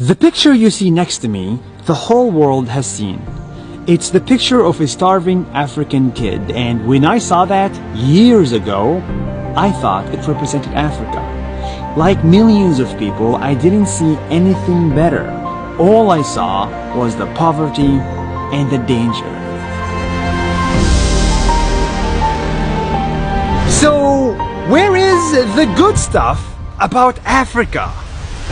The picture you see next to me, the whole world has seen. It's the picture of a starving African kid, and when I saw that years ago, I thought it represented Africa. Like millions of people, I didn't see anything better. All I saw was the poverty and the danger. So, where is the good stuff about Africa?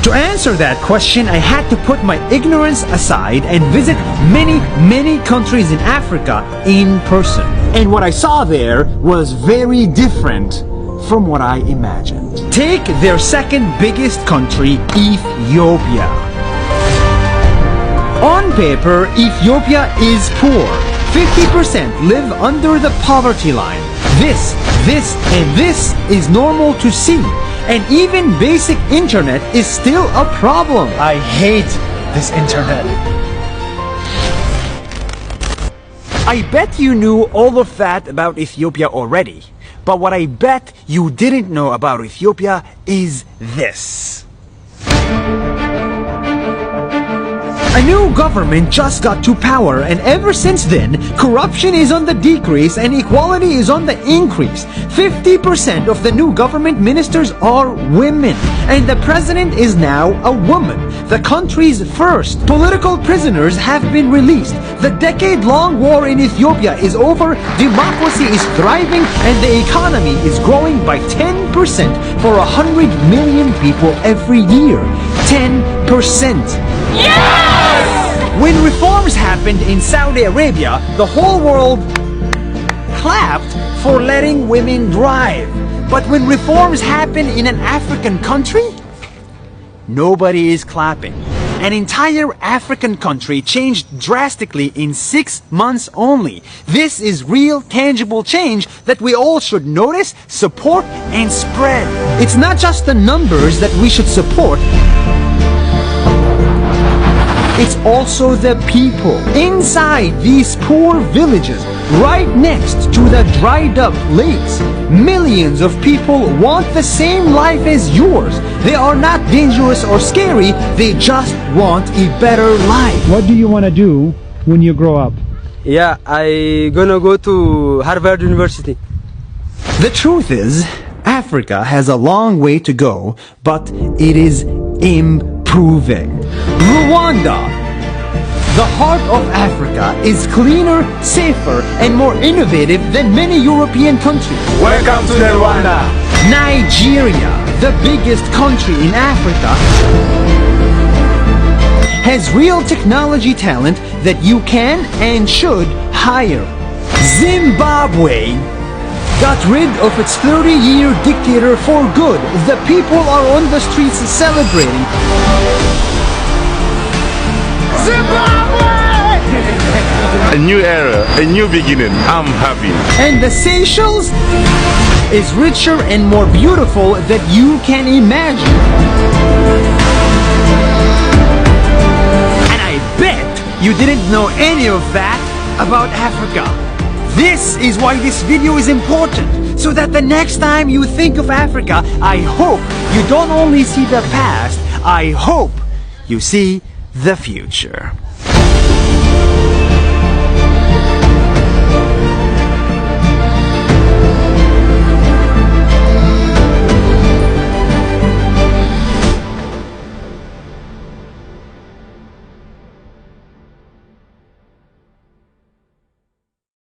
To answer that question, I had to put my ignorance aside and visit many countries in Africa in person. And what I saw there was very different from what I imagined. Take their second biggest country, Ethiopia. On paper, Ethiopia is poor. 50% live under the poverty line. This is normal to see. And even basic internet is still a problem. I hate this internet. I bet you knew all of that about Ethiopia already. But what I bet you didn't know about Ethiopia is this. A new government just got to power, and ever since then, corruption is on the decrease and equality is on the increase. 50% of the new government ministers are women, and the president is now a woman. The country's first political prisoners have been released. The decade-long war in Ethiopia is over, democracy is thriving, and the economy is growing by 10% for 100 million people every year. 10%. Yes! When reforms happened in Saudi Arabia, the whole world clapped for letting women drive. But when reforms happen in an African country, nobody is clapping. An entire African country changed drastically in 6 months only. This is real, tangible change that we all should notice, support, and spread. It's not just the numbers that we should support. It's also the people inside these poor villages, right next to the dried up lakes. Millions of people want the same life as yours. They are not dangerous or scary, they just want a better life. What do you want to do when you grow up? Yeah, I gonna go to Harvard University. The truth is, Africa has a long way to go, but it is improving. Rwanda, the heart of Africa, is cleaner, safer, and more innovative than many European countries. Welcome to Rwanda. Nigeria, the biggest country in Africa, has real technology talent that you can and should hire. Zimbabwe got rid of its 30-year dictator for good. The people are on the streets celebrating. Zimbabwe! A new era, a new beginning. I'm happy. And the Seychelles is richer and more beautiful than you can imagine. And I bet you didn't know any of that about Africa. This is why this video is important, so that the next time you think of Africa, I hope you don't only see the past, I hope you see the future.